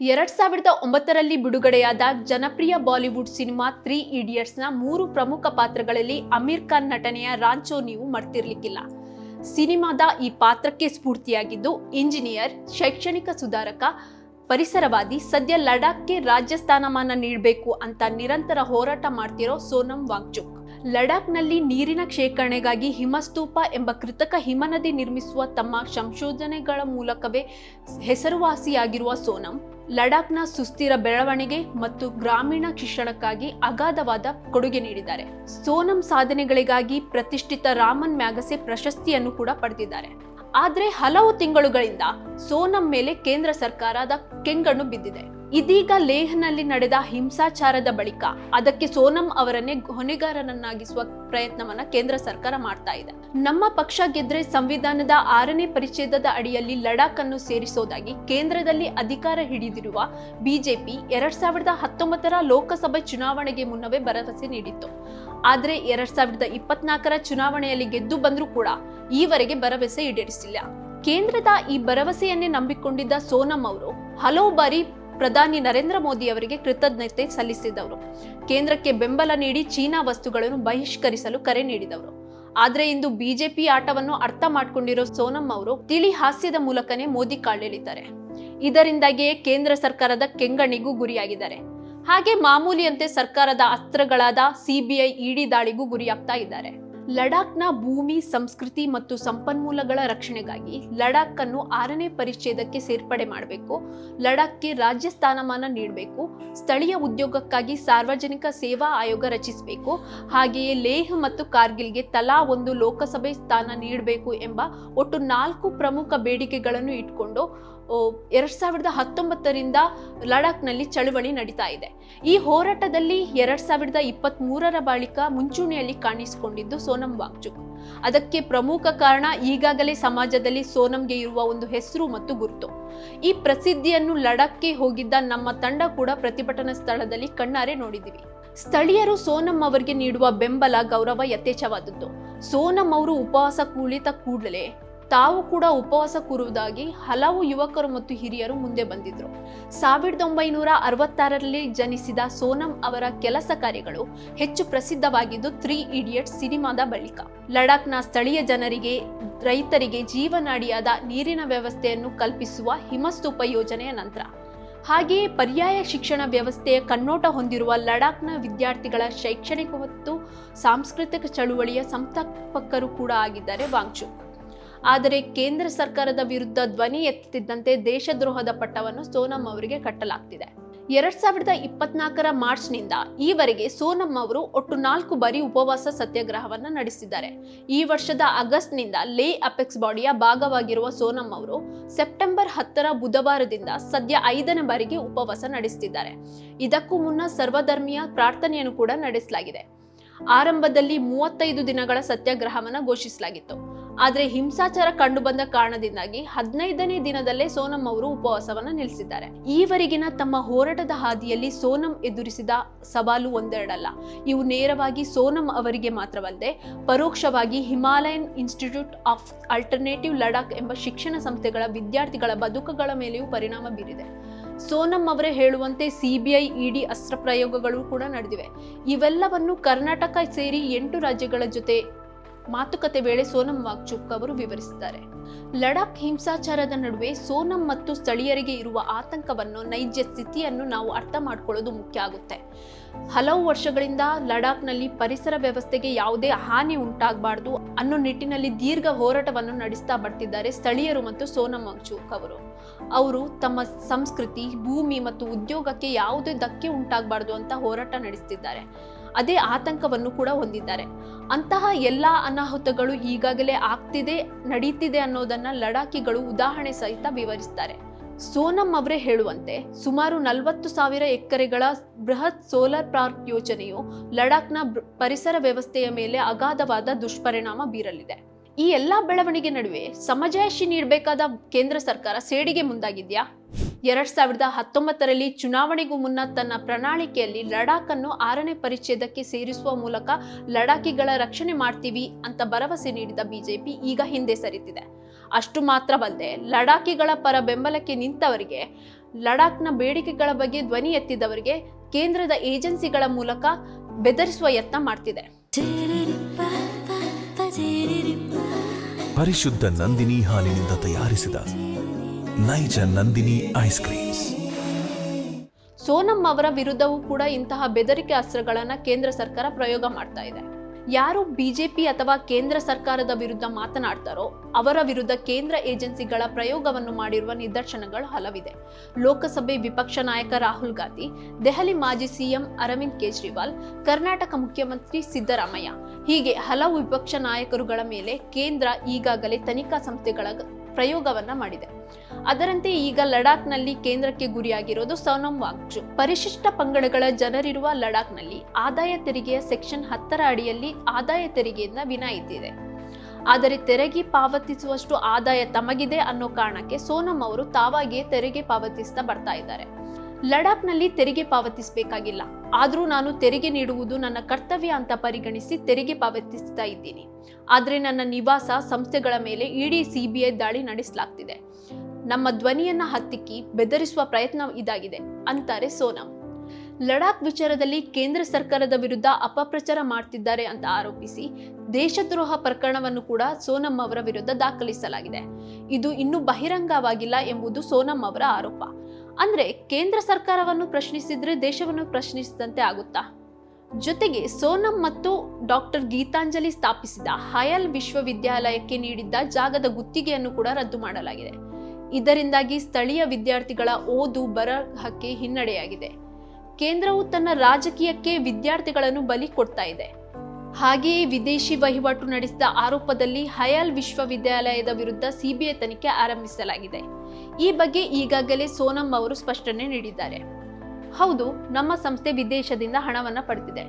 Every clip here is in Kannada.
2009ರಲ್ಲಿ ಬಿಡುಗಡೆಯಾದ ಜನಪ್ರಿಯ ಬಾಲಿವುಡ್ ಸಿನಿಮಾ 3 ಇಡಿಯಟ್ಸ್ನ 3 ಪ್ರಮುಖ ಪಾತ್ರಗಳಲ್ಲಿ ಅಮೀರ್ ಖಾನ್ ನಟನೆಯ ರಾಂಚೋ ನೀವು ಮರ್ತಿರ್ಲಿಕ್ಕಿಲ್ಲ. ಸಿನಿಮಾದ ಈ ಪಾತ್ರಕ್ಕೆ ಸ್ಫೂರ್ತಿಯಾಗಿದ್ದು ಇಂಜಿನಿಯರ್, ಶೈಕ್ಷಣಿಕ ಸುಧಾರಕ, ಪರಿಸರವಾದಿ, ಸದ್ಯ ಲಡಾಖ್ಗೆ ರಾಜ್ಯ ಸ್ಥಾನಮಾನ ನೀಡಬೇಕು ಅಂತ ನಿರಂತರ ಹೋರಾಟ ಮಾಡ್ತಿರೋ ಸೋನಂ ವಾಂಗ್ಚುಕ್. ಲಡಾಖ್ನಲ್ಲಿ ನೀರಿನ ಶೇಖರಣೆಗಾಗಿ ಹಿಮಸ್ತೂಪ ಎಂಬ ಕೃತಕ ಹಿಮನದಿ ನಿರ್ಮಿಸುವ ತಮ್ಮ ಸಂಶೋಧನೆಗಳ ಮೂಲಕವೇ ಹೆಸರುವಾಸಿಯಾಗಿರುವ ಸೋನಂ, ಲಡಾಖ್ನ ಸುಸ್ಥಿರ ಬೆಳವಣಿಗೆ ಮತ್ತು ಗ್ರಾಮೀಣ ಶಿಕ್ಷಣಕ್ಕಾಗಿ ಅಗಾಧವಾದ ಕೊಡುಗೆ ನೀಡಿದ್ದಾರೆ. ಸೋನಂ ಸಾಧನೆಗಳಿಗಾಗಿ ಪ್ರತಿಷ್ಠಿತ ರಾಮನ್ ಮ್ಯಾಗಸೆ ಪ್ರಶಸ್ತಿಯನ್ನು ಕೂಡ ಪಡೆದಿದ್ದಾರೆ. ಆದ್ರೆ ಹಲವು ತಿಂಗಳುಗಳಿಂದ ಸೋನಂ ಮೇಲೆ ಕೇಂದ್ರ ಸರ್ಕಾರದ ಕೆಂಗಣ್ಣು ಬಿದ್ದಿದೆ. ಇದೀಗ ಲೇಹ್ನಲ್ಲಿ ನಡೆದ ಹಿಂಸಾಚಾರದ ಬಳಿಕ ಅದಕ್ಕೆ ಸೋನಂ ಅವರನ್ನೇ ಹೊಣೆಗಾರನನ್ನಾಗಿಸುವ ಪ್ರಯತ್ನವನ್ನ ಕೇಂದ್ರ ಸರ್ಕಾರ ಮಾಡ್ತಾ ಇದೆ. ನಮ್ಮ ಪಕ್ಷ ಗೆದ್ರೆ ಸಂವಿಧಾನದ 6ನೇ ಪರಿಚ್ಛೇದದ ಅಡಿಯಲ್ಲಿ ಲಡಾಖ್ ಅನ್ನು ಸೇರಿಸೋದಾಗಿ ಕೇಂದ್ರದಲ್ಲಿ ಅಧಿಕಾರ ಹಿಡಿದಿರುವ ಬಿಜೆಪಿ 2019ರ ಲೋಕಸಭೆ ಚುನಾವಣೆಗೆ ಮುನ್ನವೇ ಭರವಸೆ ನೀಡಿತ್ತು. ಆದ್ರೆ 2024ರ ಚುನಾವಣೆಯಲ್ಲಿ ಗೆದ್ದು ಬಂದ್ರೂ ಕೂಡ ಈವರೆಗೆ ಭರವಸೆ ಈಡೇರಿಸಿಲ್ಲ. ಕೇಂದ್ರದ ಈ ಭರವಸೆಯನ್ನೇ ನಂಬಿಕೊಂಡಿದ್ದ ಸೋನಂ ಅವರು ಹಲವು ಬಾರಿ ಪ್ರಧಾನಿ ನರೇಂದ್ರ ಮೋದಿ ಅವರಿಗೆ ಕೃತಜ್ಞತೆ ಸಲ್ಲಿಸಿದವರು. ಕೇಂದ್ರಕ್ಕೆ ಬೆಂಬಲ ನೀಡಿ ಚೀನಾ ವಸ್ತುಗಳನ್ನು ಬಹಿಷ್ಕರಿಸಲು ಕರೆ ನೀಡಿದವರು. ಆದ್ರೆ ಇಂದು ಬಿಜೆಪಿ ಆಟವನ್ನು ಅರ್ಥ ಮಾಡ್ಕೊಂಡಿರೋ ಸೋನಂ ಅವರು ತಿಳಿ ಹಾಸ್ಯದ ಮೂಲಕನೇ ಮೋದಿ ಕಾಲೆಳೆದಿದ್ದಾರೆ. ಇದರಿಂದಾಗಿಯೇ ಕೇಂದ್ರ ಸರ್ಕಾರದ ಕೆಂಗಣ್ಣಿಗೂ ಗುರಿಯಾಗಿದ್ದಾರೆ. ಹಾಗೆ ಮಾಮೂಲಿಯಂತೆ ಸರ್ಕಾರದ ಅಸ್ತ್ರಗಳಾದ ಸಿಬಿಐ, ಇಡಿ ದಾಳಿಗೂ ಗುರಿಯಾಗ್ತಾ ಇದ್ದಾರೆ. ಲಡಾಖ್ನ ಭೂಮಿ, ಸಂಸ್ಕೃತಿ ಮತ್ತು ಸಂಪನ್ಮೂಲಗಳ ರಕ್ಷಣೆಗಾಗಿ ಲಡಾಖ್ ಅನ್ನು 6ನೇ ಪರಿಚ್ಛೇದಕ್ಕೆ ಸೇರ್ಪಡೆ ಮಾಡಬೇಕು, ಲಡಾಖ್ಗೆ ರಾಜ್ಯ ಸ್ಥಾನಮಾನ ನೀಡಬೇಕು, ಸ್ಥಳೀಯ ಉದ್ಯೋಗಕ್ಕಾಗಿ ಸಾರ್ವಜನಿಕ ಸೇವಾ ಆಯೋಗ ರಚಿಸಬೇಕು, ಹಾಗೆಯೇ ಲೇಹ್ ಮತ್ತು ಕಾರ್ಗಿಲ್ಗೆ ತಲಾ 1 ಲೋಕಸಭೆ ಸ್ಥಾನ ನೀಡಬೇಕು ಎಂಬ ಒಟ್ಟು 4 ಪ್ರಮುಖ ಬೇಡಿಕೆಗಳನ್ನು ಇಟ್ಕೊಂಡು 2019ರಿಂದ ಲಡಾಖ್ನಲ್ಲಿ ಚಳುವಳಿ ನಡೀತಾ ಇದೆ. ಈ ಹೋರಾಟದಲ್ಲಿ 2023ರ ಬಳಿಕ ಮುಂಚೂಣಿಯಲ್ಲಿ ಕಾಣಿಸಿಕೊಂಡಿದ್ದು ಸೋನಂ ವಾಂಗ್ಚುಕ್. ಅದಕ್ಕೆ ಪ್ರಮುಖ ಕಾರಣ ಈಗಾಗಲೇ ಸಮಾಜದಲ್ಲಿ ಸೋನಂಗೆ ಇರುವ ಒಂದು ಹೆಸರು ಮತ್ತು ಗುರುತು. ಈ ಪ್ರಸಿದ್ಧಿಯನ್ನು ಲಡಾಖ್ಗೆ ಹೋಗಿದ್ದ ನಮ್ಮ ತಂಡ ಕೂಡ ಪ್ರತಿಭಟನಾ ಸ್ಥಳದಲ್ಲಿ ಕಣ್ಣಾರೆ ನೋಡಿದಿವಿ. ಸ್ಥಳೀಯರು ಸೋನಂ ಅವರಿಗೆ ನೀಡುವ ಬೆಂಬಲ, ಗೌರವ ಯಥೇಚ್ಛವಾದದ್ದು. ಸೋನಂ ಅವರು ಉಪವಾಸ ಕುಳಿತ ಕೂಡಲೇ ತಾವು ಕೂಡ ಉಪವಾಸ ಕೂರುವುದಾಗಿ ಹಲವು ಯುವಕರು ಮತ್ತು ಹಿರಿಯರು ಮುಂದೆ ಬಂದಿದ್ರು. 1966ರಲ್ಲಿ ಜನಿಸಿದ ಸೋನಂ ಅವರ ಕೆಲಸ ಕಾರ್ಯಗಳು ಹೆಚ್ಚು ಪ್ರಸಿದ್ಧವಾಗಿದ್ದು 3 ಇಡಿಯಟ್ಸ್ ಸಿನಿಮಾದ ಬಳಿಕ. ಲಡಾಖ್ನ ಸ್ಥಳೀಯ ಜನರಿಗೆ, ರೈತರಿಗೆ ಜೀವನಾಡಿಯಾದ ನೀರಿನ ವ್ಯವಸ್ಥೆಯನ್ನು ಕಲ್ಪಿಸುವ ಹಿಮಸ್ತೂಪ ಯೋಜನೆಯ ನಂತರ, ಹಾಗೆಯೇ ಪರ್ಯಾಯ ಶಿಕ್ಷಣ ವ್ಯವಸ್ಥೆಯ ಕಣ್ಣೋಟ ಹೊಂದಿರುವ ಲಡಾಖ್ನ ವಿದ್ಯಾರ್ಥಿಗಳ ಶೈಕ್ಷಣಿಕ ಮತ್ತು ಸಾಂಸ್ಕೃತಿಕ ಚಳುವಳಿಯ ಸಂಸ್ಥಾಪಕರು ಕೂಡ ಆಗಿದ್ದಾರೆ ವಾಂಗ್ಚುಕ್. ಆದರೆ ಕೇಂದ್ರ ಸರ್ಕಾರದ ವಿರುದ್ಧ ಧ್ವನಿ ಎತ್ತುತ್ತಿದ್ದಂತೆ ದೇಶದ್ರೋಹದ ಪಟ್ಟವನ್ನು ಸೋನಂ ಅವರಿಗೆ ಕಟ್ಟಲಾಗ್ತಿದೆ. 2024ರ ಮಾರ್ಚ್ನಿಂದ ಈವರೆಗೆ ಸೋನಂ ಅವರು ಒಟ್ಟು 4 ಬಾರಿ ಉಪವಾಸ ಸತ್ಯಾಗ್ರಹವನ್ನು ನಡೆಸಿದ್ದಾರೆ. ಈ ವರ್ಷದ ಆಗಸ್ಟ್ನಿಂದ ಲೇ ಅಪೆಕ್ಸ್ ಬಾಡಿಯ ಭಾಗವಾಗಿರುವ ಸೋನಂ ಅವರು ಸೆಪ್ಟೆಂಬರ್ 10ರ ಬುಧವಾರದಿಂದ ಸದ್ಯ 5ನೇ ಬಾರಿಗೆ ಉಪವಾಸ ನಡೆಸುತ್ತಿದ್ದಾರೆ. ಇದಕ್ಕೂ ಮುನ್ನ ಸರ್ವಧರ್ಮೀಯ ಪ್ರಾರ್ಥನೆಯನ್ನು ಕೂಡ ನಡೆಸಲಾಗಿದೆ. ಆರಂಭದಲ್ಲಿ 35 ದಿನಗಳ ಸತ್ಯಾಗ್ರಹವನ್ನು ಘೋಷಿಸಲಾಗಿತ್ತು. ಆದರೆ ಹಿಂಸಾಚಾರ ಕಂಡುಬಂದ ಕಾರಣದಿಂದಾಗಿ 15ನೇ ದಿನದಲ್ಲೇ ಸೋನಂ ಅವರು ಉಪವಾಸವನ್ನು ನಿಲ್ಲಿಸಿದ್ದಾರೆ. ಈವರೆಗಿನ ತಮ್ಮ ಹೋರಾಟದ ಹಾದಿಯಲ್ಲಿ ಸೋನಂ ಎದುರಿಸಿದ ಸವಾಲು ಒಂದೆರಡಲ್ಲ. ಇವು ನೇರವಾಗಿ ಸೋನಂ ಅವರಿಗೆ ಮಾತ್ರವಲ್ಲದೆ ಪರೋಕ್ಷವಾಗಿ Himalayan institute of alternative Ladakh ಎಂಬ ಶಿಕ್ಷಣ ಸಂಸ್ಥೆಗಳ ವಿದ್ಯಾರ್ಥಿಗಳ ಬದುಕುಗಳ ಮೇಲೆಯೂ ಪರಿಣಾಮ ಬೀರಿದೆ. ಸೋನಂ ಅವರೇ ಹೇಳುವಂತೆ ಸಿಬಿಐ, ಇಡಿ ಅಸ್ತ್ರ ಪ್ರಯೋಗಗಳು ಕೂಡ ನಡೆದಿವೆ. ಇವೆಲ್ಲವನ್ನು ಕರ್ನಾಟಕ ಸೇರಿ 8 ರಾಜ್ಯಗಳ ಜೊತೆ ಮಾತುಕತೆ ವೇಳೆ ಸೋನಂ ವಾಂಗ್ಚುಕ್ ಅವರು ವಿವರಿಸಿದ್ದಾರೆ. ಲಡಾಖ್ ಹಿಂಸಾಚಾರದ ನಡುವೆ ಸೋನಂ ಮತ್ತು ಸ್ಥಳೀಯರಿಗೆ ಇರುವ ಆತಂಕವನ್ನು, ನೈಜ ಸ್ಥಿತಿಯನ್ನು ನಾವು ಅರ್ಥ ಮಾಡ್ಕೊಳ್ಳೋದು ಮುಖ್ಯ ಆಗುತ್ತೆ. ಹಲವು ವರ್ಷಗಳಿಂದ ಲಡಾಖ್ನಲ್ಲಿ ಪರಿಸರ ವ್ಯವಸ್ಥೆಗೆ ಯಾವುದೇ ಹಾನಿ ಉಂಟಾಗಬಾರ್ದು ಅನ್ನೋ ನಿಟ್ಟಿನಲ್ಲಿ ದೀರ್ಘ ಹೋರಾಟವನ್ನು ನಡೆಸ್ತಾ ಬರ್ತಿದ್ದಾರೆ ಸ್ಥಳೀಯರು ಮತ್ತು ಸೋನಂ ವಾಂಗ್ಚುಕ್ ಅವರು ತಮ್ಮ ಸಂಸ್ಕೃತಿ, ಭೂಮಿ ಮತ್ತು ಉದ್ಯೋಗಕ್ಕೆ ಯಾವುದೇ ಧಕ್ಕೆ ಉಂಟಾಗಬಾರ್ದು ಅಂತ ಹೋರಾಟ ನಡೆಸುತ್ತಿದ್ದಾರೆ. ಅದೇ ಆತಂಕವನ್ನು ಕೂಡ ಹೊಂದಿದ್ದಾರೆ. ಅಂತಹ ಎಲ್ಲಾ ಅನಾಹುತಗಳು ಈಗಾಗಲೇ ನಡೀತಿದೆ ಅನ್ನೋದನ್ನ ಲಡಾಖಿಗಳು ಉದಾಹರಣೆ ಸಹಿತ ವಿವರಿಸ್ತಾರೆ. ಸೋನಂ ಅವರೇ ಹೇಳುವಂತೆ ಸುಮಾರು 40,000 ಎಕರೆಗಳ ಬೃಹತ್ ಸೋಲಾರ್ ಪಾರ್ಕ್ ಯೋಜನೆಯು ಲಡಾಖ್ನ ಪರಿಸರ ವ್ಯವಸ್ಥೆಯ ಮೇಲೆ ಅಗಾಧವಾದ ದುಷ್ಪರಿಣಾಮ ಬೀರಲಿದೆ. ಈ ಎಲ್ಲಾ ಬೆಳವಣಿಗೆ ನಡುವೆ ಸಮಜಾಯಿಷಿ ನೀಡಬೇಕಾದ ಕೇಂದ್ರ ಸರ್ಕಾರ ಸೇಡಿಗೆ ಮುಂದಾಗಿದ್ಯಾ? 2019ರಲ್ಲಿ ಚುನಾವಣೆಗೂ ಮುನ್ನ ತನ್ನ ಪ್ರಣಾಳಿಕೆಯಲ್ಲಿ ಲಡಾಖ್ ಅನ್ನು 6ನೇ ಪರಿಚ್ಛೇದಕ್ಕೆ ಸೇರಿಸುವ ಮೂಲಕ ಲಡಾಖಿಗಳ ರಕ್ಷಣೆ ಮಾಡ್ತೀವಿ ಅಂತ ಭರವಸೆ ನೀಡಿದ ಬಿಜೆಪಿ ಈಗ ಹಿಂದೆ ಸರಿತಿದೆ. ಅಷ್ಟು ಮಾತ್ರವಲ್ಲದೆ ಲಡಾಖಿಗಳ ಪರ ಬೆಂಬಲಕ್ಕೆ ನಿಂತವರಿಗೆ, ಲಡಾಖ್ನ ಬೇಡಿಕೆಗಳ ಬಗ್ಗೆ ಧ್ವನಿ ಎತ್ತಿದವರಿಗೆ ಕೇಂದ್ರದ ಏಜೆನ್ಸಿಗಳ ಮೂಲಕ ಬೆದರಿಸುವ ಯತ್ನ ಮಾಡ್ತಿದೆ. ಪರಿಶುದ್ಧ ನಂದಿನಿ ಹಾಲಿನಿಂದ ತಯಾರಿಸಿದ ನೈಜ ನಂದಿನಿ ಐಸ್ ಕ್ರೀಮ್ಸ್. ಸೋನಂ ಅವರ ವಿರುದ್ಧವೂ ಕೂಡ ಇಂತಹ ಬೆದರಿಕೆ ಅಸ್ತ್ರಗಳನ್ನ ಕೇಂದ್ರ ಸರ್ಕಾರ ಪ್ರಯೋಗ ಮಾಡ್ತಾ ಇದೆ. ಯಾರು ಬಿಜೆಪಿ ಅಥವಾ ಕೇಂದ್ರ ಸರ್ಕಾರದ ವಿರುದ್ಧ ಮಾತನಾಡ್ತಾರೋ ಅವರ ವಿರುದ್ಧ ಕೇಂದ್ರ ಏಜೆನ್ಸಿಗಳ ಪ್ರಯೋಗವನ್ನು ಮಾಡಿರುವ ನಿದರ್ಶನಗಳು ಹಲವಿದೆ. ಲೋಕಸಭೆ ವಿಪಕ್ಷ ನಾಯಕ ರಾಹುಲ್ ಗಾಂಧಿ, ದೆಹಲಿ ಮಾಜಿ ಸಿಎಂ ಅರವಿಂದ್ ಕೇಜ್ರಿವಾಲ್, ಕರ್ನಾಟಕ ಮುಖ್ಯಮಂತ್ರಿ ಸಿದ್ದರಾಮಯ್ಯ ಹೀಗೆ ಹಲವು ವಿಪಕ್ಷ ನಾಯಕರುಗಳ ಮೇಲೆ ಕೇಂದ್ರ ಈಗಾಗಲೇ ತನಿಖಾ ಸಂಸ್ಥೆಗಳ ಪ್ರಯೋಗವನ್ನ ಮಾಡಿದೆ. ಅದರಂತೆ ಈಗ ಲಡಾಖ್ನಲ್ಲಿ ಕೇಂದ್ರಕ್ಕೆ ಗುರಿಯಾಗಿರೋದು ಸೋನಂ ವಾಂಗ್ಚುಕ್. ಪರಿಶಿಷ್ಟ ಪಂಗಡಗಳ ಜನರಿರುವ ಲಡಾಖ್ನಲ್ಲಿ ಆದಾಯ ತೆರಿಗೆಯ ಸೆಕ್ಷನ್ 10ರ ಅಡಿಯಲ್ಲಿ ಆದಾಯ ತೆರಿಗೆಯಿಂದ ವಿನಾಯಿತಿ ಇದೆ. ಆದರೆ ತೆರಿಗೆ ಪಾವತಿಸುವಷ್ಟು ಆದಾಯ ತಮಗಿದೆ ಅನ್ನೋ ಕಾರಣಕ್ಕೆ ಸೋನಂ ಅವರು ತಾವಾಗಿಯೇ ತೆರಿಗೆ ಪಾವತಿಸ್ತಾ ಬರ್ತಾ ಇದ್ದಾರೆ. ಲಡಾಖ್ನಲ್ಲಿ ತೆರಿಗೆ ಪಾವತಿಸಬೇಕಾಗಿಲ್ಲ, ಆದ್ರೂ ನಾನು ತೆರಿಗೆ ನೀಡುವುದು ನನ್ನ ಕರ್ತವ್ಯ ಅಂತ ಪರಿಗಣಿಸಿ ತೆರಿಗೆ ಪಾವತಿಸ್ತಾ ಇದ್ದೀನಿ. ಆದ್ರೆ ನನ್ನ ನಿವಾಸ ಸಂಸ್ಥೆಗಳ ಮೇಲೆ ಇಡಿ ಸಿಬಿಐ ದಾಳಿ ನಡೆಸಲಾಗ್ತಿದೆ. ನಮ್ಮ ಧ್ವನಿಯನ್ನ ಹತ್ತಿಕ್ಕಿ ಬೆದರಿಸುವ ಪ್ರಯತ್ನ ಇದಾಗಿದೆ ಅಂತಾರೆ ಸೋನಂ. ಲಡಾಖ್ ವಿಚಾರದಲ್ಲಿ ಕೇಂದ್ರ ಸರ್ಕಾರದ ವಿರುದ್ಧ ಅಪಪ್ರಚಾರ ಮಾಡ್ತಿದ್ದಾರೆ ಅಂತ ಆರೋಪಿಸಿ ದೇಶದ್ರೋಹ ಪ್ರಕರಣವನ್ನು ಕೂಡ ಸೋನಂ ಅವರ ವಿರುದ್ಧ ದಾಖಲಿಸಲಾಗಿದೆ. ಇದು ಇನ್ನೂ ಬಹಿರಂಗವಾಗಿಲ್ಲ ಎಂಬುದು ಸೋನಂ ಅವರ ಆರೋಪ. ಅಂದ್ರೆ ಕೇಂದ್ರ ಸರ್ಕಾರವನ್ನು ಪ್ರಶ್ನಿಸಿದ್ರೆ ದೇಶವನ್ನು ಪ್ರಶ್ನಿಸಿದಂತೆ ಆಗುತ್ತಾ? ಜೊತೆಗೆ ಸೋನಂ ಮತ್ತು ಡಾಕ್ಟರ್ ಗೀತಾಂಜಲಿ ಸ್ಥಾಪಿಸಿದ ಹಯಲ್ ವಿಶ್ವವಿದ್ಯಾಲಯಕ್ಕೆ ನೀಡಿದ್ದ ಜಾಗದ ಗುತ್ತಿಗೆಯನ್ನು ಕೂಡ ರದ್ದು ಮಾಡಲಾಗಿದೆ. ಇದರಿಂದಾಗಿ ಸ್ಥಳೀಯ ವಿದ್ಯಾರ್ಥಿಗಳ ಓದು ಬರಹಕ್ಕೆ ಹಿನ್ನಡೆಯಾಗಿದೆ. ಕೇಂದ್ರವು ತನ್ನ ರಾಜಕೀಯಕ್ಕೆ ವಿದ್ಯಾರ್ಥಿಗಳನ್ನು ಬಲಿ ಕೊಡ್ತಾ ಇದೆ. ಹಾಗೆಯೇ ವಿದೇಶಿ ವಹಿವಾಟು ನಡೆಸಿದ ಆರೋಪದಲ್ಲಿ ಹಯಲ್ ವಿಶ್ವವಿದ್ಯಾಲಯದ ವಿರುದ್ಧ ಸಿಬಿಐ ತನಿಖೆ ಆರಂಭಿಸಲಾಗಿದೆ. ಈ ಬಗ್ಗೆ ಈಗಾಗಲೇ ಸೋನಂ ಅವರು ಸ್ಪಷ್ಟನೆ ನೀಡಿದ್ದಾರೆ. ಹೌದು, ನಮ್ಮ ಸಂಸ್ಥೆ ವಿದೇಶದಿಂದ ಹಣವನ್ನ ಪಡೆದಿದೆ.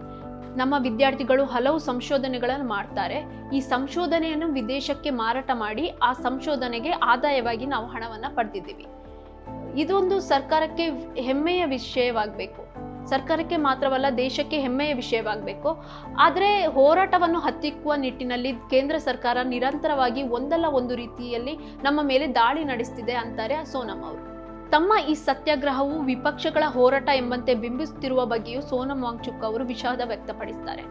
ನಮ್ಮ ವಿದ್ಯಾರ್ಥಿಗಳು ಹಲವು ಸಂಶೋಧನೆಗಳನ್ನು ಮಾಡ್ತಾರೆ. ಈ ಸಂಶೋಧನೆಯನ್ನು ವಿದೇಶಕ್ಕೆ ಮಾರಾಟ ಮಾಡಿ ಆ ಸಂಶೋಧನೆಗೆ ಆದಾಯವಾಗಿ ನಾವು ಹಣವನ್ನ ಪಡೆದಿದ್ದೀವಿ. ಇದೊಂದು ಸರ್ಕಾರಕ್ಕೆ ಹೆಮ್ಮೆಯ ವಿಷಯವಾಗಬೇಕು. ಸರ್ಕಾರಕ್ಕೆ ಮಾತ್ರವಲ್ಲ, ದೇಶಕ್ಕೆ ಹೆಮ್ಮೆಯ ವಿಷಯವಾಗಬೇಕು. ಆದರೆ ಹೋರಾಟವನ್ನು ಹತ್ತಿಕ್ಕುವ ನಿಟ್ಟಿನಲ್ಲಿ ಕೇಂದ್ರ ಸರ್ಕಾರ ನಿರಂತರವಾಗಿ ಒಂದಲ್ಲ ಒಂದು ರೀತಿಯಲ್ಲಿ ನಮ್ಮ ಮೇಲೆ ದಾಳಿ ನಡೆಸ್ತಿದೆ ಅಂತಾರೆ ಸೋನಂ ಅವರು. ತಮ್ಮ ಈ ಸತ್ಯಾಗ್ರಹವು ವಿಪಕ್ಷಗಳ ಹೋರಾಟ ಎಂಬಂತೆ ಬಿಂಬಿಸುತ್ತಿರುವ ಬಗ್ಗೆಯೂ ಸೋನಂ ವಾಂಗ್ಚುಕ್ ಅವರು ವಿಷಾದ ವ್ಯಕ್ತಪಡಿಸುತ್ತಾರೆ.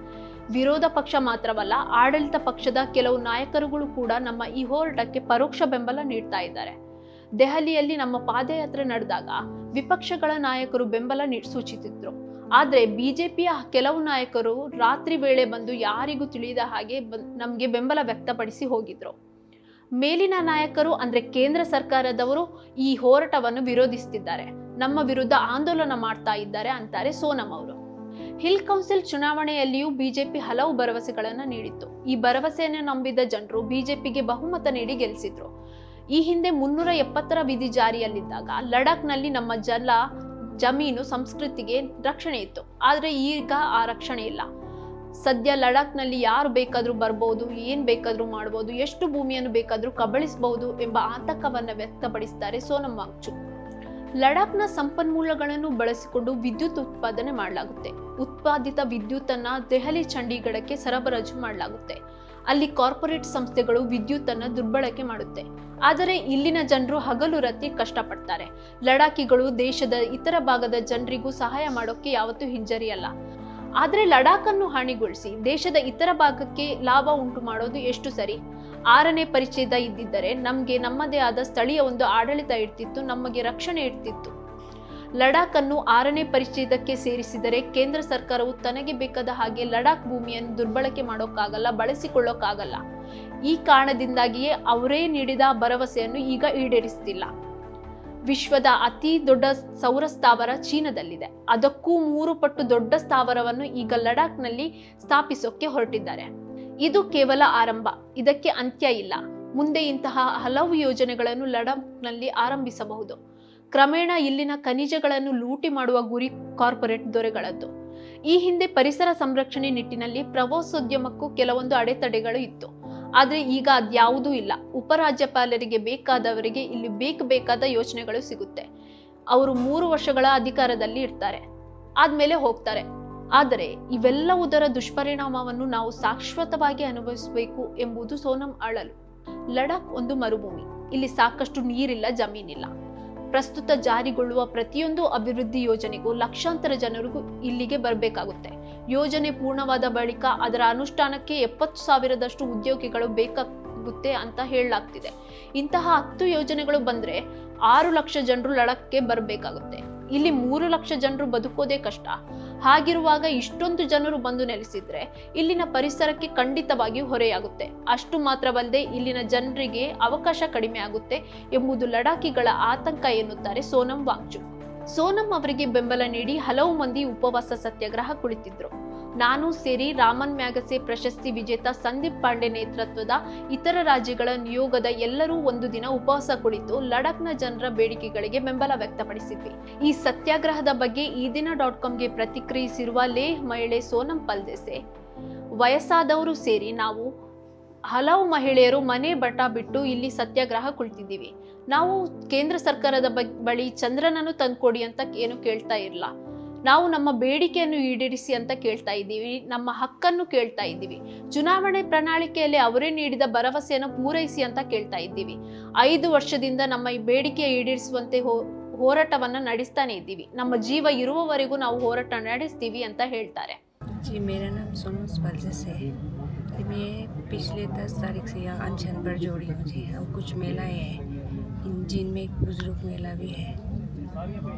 ವಿರೋಧ ಪಕ್ಷ ಮಾತ್ರವಲ್ಲ, ಆಡಳಿತ ಪಕ್ಷದ ಕೆಲವು ನಾಯಕರುಗಳು ಕೂಡ ನಮ್ಮ ಈ ಹೋರಾಟಕ್ಕೆ ಪರೋಕ್ಷ ಬೆಂಬಲ ನೀಡ್ತಾ ಇದ್ದಾರೆ. ದೆಹಲಿಯಲ್ಲಿ ನಮ್ಮ ಪಾದಯಾತ್ರೆ ನಡೆದಾಗ ವಿಪಕ್ಷಗಳ ನಾಯಕರು ಬೆಂಬಲ ಸೂಚಿಸಿದ್ರು. ಆದ್ರೆ ಬಿಜೆಪಿಯ ಕೆಲವು ನಾಯಕರು ರಾತ್ರಿ ವೇಳೆ ಬಂದು ಯಾರಿಗೂ ತಿಳಿಯದ ಹಾಗೆ ನಮ್ಗೆ ಬೆಂಬಲ ವ್ಯಕ್ತಪಡಿಸಿ ಹೋಗಿದ್ರು. ಮೇಲಿನ ನಾಯಕರು ಅಂದ್ರೆ ಕೇಂದ್ರ ಸರ್ಕಾರದವರು ಈ ಹೋರಾಟವನ್ನು ವಿರೋಧಿಸುತ್ತಿದ್ದಾರೆ, ನಮ್ಮ ವಿರುದ್ಧ ಆಂದೋಲನ ಮಾಡ್ತಾ ಇದ್ದಾರೆ ಅಂತಾರೆ ಸೋನಂ ಅವರು. ಹಿಲ್ ಕೌನ್ಸಿಲ್ ಚುನಾವಣೆಯಲ್ಲಿಯೂ ಬಿಜೆಪಿ ಹಲವು ಭರವಸೆಗಳನ್ನ ನೀಡಿತ್ತು. ಈ ಭರವಸೆಯನ್ನು ನಂಬಿದ ಜನರು ಬಿಜೆಪಿಗೆ ಬಹುಮತ ನೀಡಿ ಗೆಲ್ಲಿಸಿದ್ರು. ಈ ಹಿಂದೆ 370ರ ವಿಧಿ ಜಾರಿಯಲ್ಲಿದ್ದಾಗ ಲಡಾಖ್ನಲ್ಲಿ ನಮ್ಮ ಜಮೀನು ಸಂಸ್ಕೃತಿಗೆ ರಕ್ಷಣೆ ಇತ್ತು. ಆದ್ರೆ ಈಗ ಆ ರಕ್ಷಣೆ ಇಲ್ಲ. ಸದ್ಯ ಲಡಾಖ್ನಲ್ಲಿ ಯಾರು ಬೇಕಾದ್ರೂ ಬರ್ಬೋದು, ಏನ್ ಬೇಕಾದ್ರೂ ಮಾಡ್ಬೋದು, ಎಷ್ಟು ಭೂಮಿಯನ್ನು ಬೇಕಾದ್ರೂ ಕಬಳಿಸಬಹುದು ಎಂಬ ಆತಂಕವನ್ನ ವ್ಯಕ್ತಪಡಿಸುತ್ತಾರೆ ಸೋನಂ ವಾಂಗ್ಚುಕ್. ಲಡಾಖ್ನ ಸಂಪನ್ಮೂಲಗಳನ್ನು ಬಳಸಿಕೊಂಡು ವಿದ್ಯುತ್ ಉತ್ಪಾದನೆ ಮಾಡಲಾಗುತ್ತೆ. ಉತ್ಪಾದಿತ ವಿದ್ಯುತ್ ಅನ್ನ ದೆಹಲಿ, ಚಂಡೀಗಢಕ್ಕೆ ಸರಬರಾಜು ಮಾಡಲಾಗುತ್ತೆ. ಅಲ್ಲಿ ಕಾರ್ಪೊರೇಟ್ ಸಂಸ್ಥೆಗಳು ವಿದ್ಯುತ್ ಅನ್ನ ದುರ್ಬಳಕೆ ಮಾಡುತ್ತೆ. ಆದರೆ ಇಲ್ಲಿನ ಜನರು ಹಗಲು ರಾತ್ರಿ ಕಷ್ಟಪಡ್ತಾರೆ. ಲಡಾಖಿಗಳು ದೇಶದ ಇತರ ಭಾಗದ ಜನರಿಗೂ ಸಹಾಯ ಮಾಡೋಕೆ ಯಾವತ್ತೂ ಹಿಂಜರಿಯಲ್ಲ. ಆದ್ರೆ ಲಡಾಖ್ ಅನ್ನು ಹಾನಿಗೊಳಿಸಿ ದೇಶದ ಇತರ ಭಾಗಕ್ಕೆ ಲಾಭ ಉಂಟು ಮಾಡೋದು ಎಷ್ಟು ಸರಿ? 6ನೇ ಪರಿಚ್ಛೇದ ಇದ್ದಿದ್ದರೆ ನಮ್ಗೆ ನಮ್ಮದೇ ಆದ ಸ್ಥಳೀಯ ಒಂದು ಆಡಳಿತ ಇರ್ತಿತ್ತು, ನಮಗೆ ರಕ್ಷಣೆ ಇರ್ತಿತ್ತು. ಲಡಾಖ್ ಅನ್ನು 6ನೇ ಪರಿಚ್ಛೇದಕ್ಕೆ ಸೇರಿಸಿದರೆ ಕೇಂದ್ರ ಸರ್ಕಾರವು ತನಗೆ ಬೇಕಾದ ಹಾಗೆ ಲಡಾಖ್ ಭೂಮಿಯನ್ನು ದುರ್ಬಳಕೆ ಮಾಡೋಕ್ಕಾಗಲ್ಲ, ಬಳಸಿಕೊಳ್ಳೋಕ್ಕಾಗಲ್ಲ. ಈ ಕಾರಣದಿಂದಾಗಿಯೇ ಅವರೇ ನೀಡಿದ ಭರವಸೆಯನ್ನು ಈಗ ಈಡೇರಿಸುತ್ತಿಲ್ಲ. ವಿಶ್ವದ ಅತಿ ದೊಡ್ಡ ಸೌರ ಸ್ಥಾವರ ಚೀನಾದಲ್ಲಿದೆ. ಅದಕ್ಕೂ 3 ಪಟ್ಟು ದೊಡ್ಡ ಸ್ಥಾವರವನ್ನು ಈಗ ಲಡಾಖ್ನಲ್ಲಿ ಸ್ಥಾಪಿಸೋಕೆ ಹೊರಟಿದ್ದಾರೆ. ಇದು ಕೇವಲ ಆರಂಭ, ಇದಕ್ಕೆ ಅಂತ್ಯ ಇಲ್ಲ. ಮುಂದೆ ಇಂತಹ ಹಲವು ಯೋಜನೆಗಳನ್ನು ಲಡಾಖ್ನಲ್ಲಿ ಆರಂಭಿಸಬಹುದು. ಕ್ರಮೇಣ ಇಲ್ಲಿನ ಖನಿಜಗಳನ್ನು ಲೂಟಿ ಮಾಡುವ ಗುರಿ ಕಾರ್ಪೊರೇಟ್ ದೊರೆಗಳದ್ದು. ಈ ಹಿಂದೆ ಪರಿಸರ ಸಂರಕ್ಷಣೆ ನಿಟ್ಟಿನಲ್ಲಿ ಪ್ರವಾಸೋದ್ಯಮಕ್ಕೂ ಕೆಲವೊಂದು ಅಡೆತಡೆಗಳು ಇತ್ತು. ಆದ್ರೆ ಈಗ ಅದ್ಯಾವುದೂ ಇಲ್ಲ. ಉಪರಾಜ್ಯಪಾಲರಿಗೆ ಬೇಕಾದವರಿಗೆ ಇಲ್ಲಿ ಬೇಕಾದ ಯೋಜನೆಗಳು ಸಿಗುತ್ತೆ. ಅವರು 3 ವರ್ಷಗಳ ಅಧಿಕಾರದಲ್ಲಿ ಇರ್ತಾರೆ, ಆದ್ಮೇಲೆ ಹೋಗ್ತಾರೆ. ಆದರೆ ಇವೆಲ್ಲವುದರ ದುಷ್ಪರಿಣಾಮವನ್ನು ನಾವು ಶಾಶ್ವತವಾಗಿ ಅನುಭವಿಸಬೇಕು ಎಂಬುದು ಸೋನಂ ಅಳಲು. ಲಡಾಖ್ ಒಂದು ಮರುಭೂಮಿ. ಇಲ್ಲಿ ಸಾಕಷ್ಟು ನೀರಿಲ್ಲ, ಜಮೀನಿಲ್ಲ. ಪ್ರಸ್ತುತ ಜಾರಿಗೊಳ್ಳುವ ಪ್ರತಿಯೊಂದು ಅಭಿವೃದ್ಧಿ ಯೋಜನೆಗೂ ಲಕ್ಷಾಂತರ ಜನರಿಗೂ ಇಲ್ಲಿಗೆ ಬರಬೇಕಾಗುತ್ತೆ. ಯೋಜನೆ ಪೂರ್ಣವಾದ ಬಳಿಕ ಅದರ ಅನುಷ್ಠಾನಕ್ಕೆ 70,000ದಷ್ಟು ಉದ್ಯೋಗಿಗಳು ಬೇಕಾಗುತ್ತೆ ಅಂತ ಹೇಳಲಾಗ್ತಿದೆ. ಇಂತಹ 10 ಯೋಜನೆಗಳು ಬಂದ್ರೆ 6 ಲಕ್ಷ ಜನರು ಲಡಾಖ್ಗೆ ಬರಬೇಕಾಗುತ್ತೆ. ಇಲ್ಲಿ 3 ಲಕ್ಷ ಜನರು ಬದುಕೋದೇ ಕಷ್ಟ. ಹಾಗಿರುವಾಗ ಇಷ್ಟೊಂದು ಜನರು ಬಂದು ನೆಲೆಸಿದ್ರೆ ಇಲ್ಲಿನ ಪರಿಸರಕ್ಕೆ ಖಂಡಿತವಾಗಿಯೂ ಹೊರೆಯಾಗುತ್ತೆ. ಅಷ್ಟು ಮಾತ್ರವಲ್ಲದೆ ಇಲ್ಲಿನ ಜನರಿಗೆ ಅವಕಾಶ ಕಡಿಮೆ ಆಗುತ್ತೆ ಎಂಬುದು ಲಡಾಖಿಗಳ ಆತಂಕ ಎನ್ನುತ್ತಾರೆ ಸೋನಂ ವಾಂಗ್ಚುಕ್. ಸೋನಂ ಅವರಿಗೆ ಬೆಂಬಲ ನೀಡಿ ಹಲವು ಮಂದಿ ಉಪವಾಸ ಸತ್ಯಾಗ್ರಹ ಕುಳಿತಿದ್ರು. ನಾನು ಸೇರಿ ರಾಮನ್ ಮ್ಯಾಗಸೆ ಪ್ರಶಸ್ತಿ ವಿಜೇತ ಸಂದೀಪ್ ಪಾಂಡೆ ನೇತೃತ್ವದ ಇತರ ರಾಜ್ಯಗಳ ನಿಯೋಗದ ಎಲ್ಲರೂ ಒಂದು ದಿನ ಉಪವಾಸ ಕುಳಿತು ಲಡಾಖ್ನ ಜನರ ಬೇಡಿಕೆಗಳಿಗೆ ಬೆಂಬಲ ವ್ಯಕ್ತಪಡಿಸಿದ್ವಿ. ಈ ಸತ್ಯಾಗ್ರಹದ ಬಗ್ಗೆ ಈದಿನ.comಗೆ ಪ್ರತಿಕ್ರಿಯಿಸಿರುವ ಲೇಹ್ ಮಹಿಳೆ ಸೋನಂ ಪಲ್ದೇಸೆ, ವಯಸ್ಸಾದವರು ಸೇರಿ ನಾವು ಹಲವು ಮಹಿಳೆಯರು ಮನೆ ಬಟ ಬಿಟ್ಟು ಇಲ್ಲಿ ಸತ್ಯಾಗ್ರಹ ಕುಳಿತಿದ್ದೀವಿ. ನಾವು ಕೇಂದ್ರ ಸರ್ಕಾರದ ಬಳಿ ಚಂದ್ರನನ್ನು ತಂದ್ಕೊಡಿ ಅಂತ ಏನು ಕೇಳ್ತಾ ಇರಲ್ಲ. ನಾವು ನಮ್ಮ ಬೇಡಿಕೆಯನ್ನು ಈಡೇರಿಸಿ ಅಂತ ಕೇಳ್ತಾ ಇದ್ದೀವಿ. ನಮ್ಮ ಹಕ್ಕನ್ನು ಕೇಳ್ತಾ ಇದ್ದೀವಿ. ಚುನಾವಣೆ ಪ್ರಣಾಳಿಕೆಯಲ್ಲಿ ಅವರೇ ನೀಡಿದ ಭರವಸೆಯನ್ನು ಪೂರೈಸಿ ಅಂತ ಕೇಳ್ತಾ ಇದ್ದೀವಿ. 5 ವರ್ಷದಿಂದ ನಮ್ಮ ಈ ಬೇಡಿಕೆ ಈಡೇರಿಸುವಂತೆ ಹೋರಾಟವನ್ನ ನಡೆಸ್ತಾನೆ ಇದ್ದೀವಿ. ನಮ್ಮ ಜೀವ ಇರುವವರೆಗೂ ನಾವು ಹೋರಾಟ ನಡೆಸ್ತೀವಿ ಅಂತ ಹೇಳ್ತಾರೆ. जी, मेरा नाम सोनम पल्देसे है। मैं पिछले 10 तारीख से यहाँ अनशन पर जोड़ी हूँ जी। हम कुछ मेलाएँ हैं, जिनमें एक बुजुर्ग मेला भी है।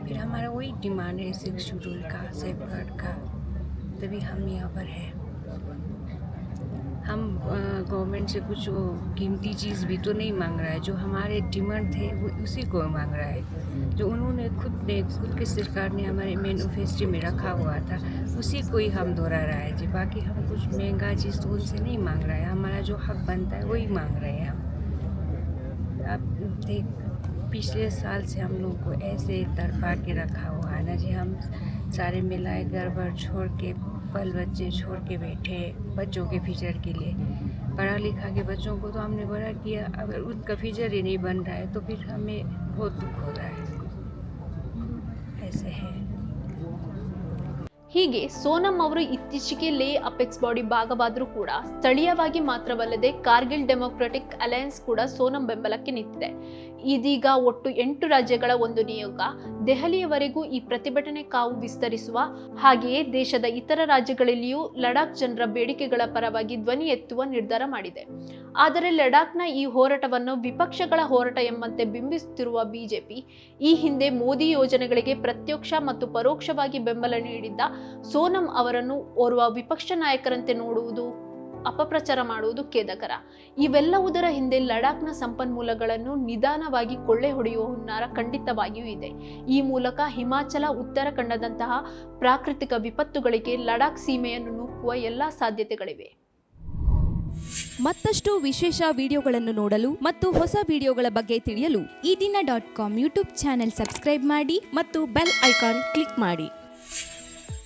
फिर हमारा वही डिमांड है 6 शेड्यूल का, सेफ गार्ड का, तभी हम यहाँ पर हैं। हम गवर्नमेंट से कुछ कीमती चीज़ भी तो नहीं मांग रहा है। जो हमारे डिमांड थे वो उसी को मांग रहा है। जो उन्होंने खुद की सरकार ने हमारे मैनिफेस्टो में रखा हुआ था उसी को ही हम दोहरा रहा है जी। बाकी हम कुछ महंगा चीज़ तो उनसे नहीं मांग रहा है। हमारा जो हक बनता है वही मांग रहे हैं हम। अब देख, पिछले साल से हम लोग को ऐसे तरफा के रखा हुआ है ना जी। हम सारे मिलाए घर भर छोड़ के, पल बच्चे छोड़ के बैठे बच्चों के फ्यूचर के लिए। पढ़ा लिखा के बच्चों को तो हमने बड़ा किया, अगर उनका फ्यूचर ही नहीं बन रहा है तो फिर हमें बहुत दुख हो रहा है। ऐसे है। ಹೀಗೆ ಸೋನಂ ಅವರು ಇತ್ತೀಚೆಗೆ ಲೇ ಅಪೆಕ್ಸ್ ಬಾಡಿ ಭಾಗವಾದರೂ ಕೂಡ ಸ್ಥಳೀಯವಾಗಿ ಮಾತ್ರವಲ್ಲದೆ ಕಾರ್ಗಿಲ್ ಡೆಮೊಕ್ರೆಟಿಕ್ ಅಲಯನ್ಸ್ ಕೂಡ ಸೋನಂ ಬೆಂಬಲಕ್ಕೆ ನಿಂತಿದೆ. ಇದೀಗ ಒಟ್ಟು 8 ರಾಜ್ಯಗಳ ಒಂದು ನಿಯೋಗ ದೆಹಲಿಯವರೆಗೂ ಈ ಪ್ರತಿಭಟನೆ ಕಾವು ವಿಸ್ತರಿಸುವ ಹಾಗೆಯೇ ದೇಶದ ಇತರ ರಾಜ್ಯಗಳಲ್ಲಿಯೂ ಲಡಾಖ್ ಜನರ ಬೇಡಿಕೆಗಳ ಪರವಾಗಿ ಧ್ವನಿ ಎತ್ತುವ ನಿರ್ಧಾರ ಮಾಡಿದೆ. ಆದರೆ ಲಡಾಖ್ನ ಈ ಹೋರಾಟವನ್ನು ವಿಪಕ್ಷಗಳ ಹೋರಾಟ ಎಂಬಂತೆ ಬಿಂಬಿಸುತ್ತಿರುವ ಬಿಜೆಪಿ ಈ ಹಿಂದೆ ಮೋದಿ ಯೋಜನೆಗಳಿಗೆ ಪ್ರತ್ಯಕ್ಷ ಮತ್ತು ಪರೋಕ್ಷವಾಗಿ ಬೆಂಬಲ ನೀಡಿದ್ದ ಸೋನಂ ಅವರನ್ನು ಓರ್ವ ವಿಪಕ್ಷ ನಾಯಕರಂತೆ ನೋಡುವುದು, ಅಪಪ್ರಚಾರ ಮಾಡುವುದು ಖೇದಕರ. ಇವೆಲ್ಲವುದರ ಹಿಂದೆ ಲಡಾಖ್ನ ಸಂಪನ್ಮೂಲಗಳನ್ನು ನಿಧಾನವಾಗಿ ಕೊಳ್ಳೆ ಹೊಡೆಯುವ ಹುನ್ನಾರ ಖಂಡಿತವಾಗಿಯೂ ಇದೆ. ಈ ಮೂಲಕ ಹಿಮಾಚಲ, ಉತ್ತರಾಖಂಡದಂತಹ ಪ್ರಾಕೃತಿಕ ವಿಪತ್ತುಗಳಿಗೆ ಲಡಾಖ್ ಸೀಮೆಯನ್ನು ನೂಕುವ ಎಲ್ಲಾ ಸಾಧ್ಯತೆಗಳಿವೆ. ಮತ್ತಷ್ಟು ವಿಶೇಷ ವಿಡಿಯೋಗಳನ್ನು ನೋಡಲು ಮತ್ತು ಹೊಸ ವಿಡಿಯೋಗಳ ಬಗ್ಗೆ ತಿಳಿಯಲು ಈದಿನ.com ಯೂಟ್ಯೂಬ್ ಚಾನೆಲ್ ಸಬ್ಸ್ಕ್ರೈಬ್ ಮಾಡಿ ಮತ್ತು ಬೆಲ್ ಐಕಾನ್ ಕ್ಲಿಕ್ ಮಾಡಿ.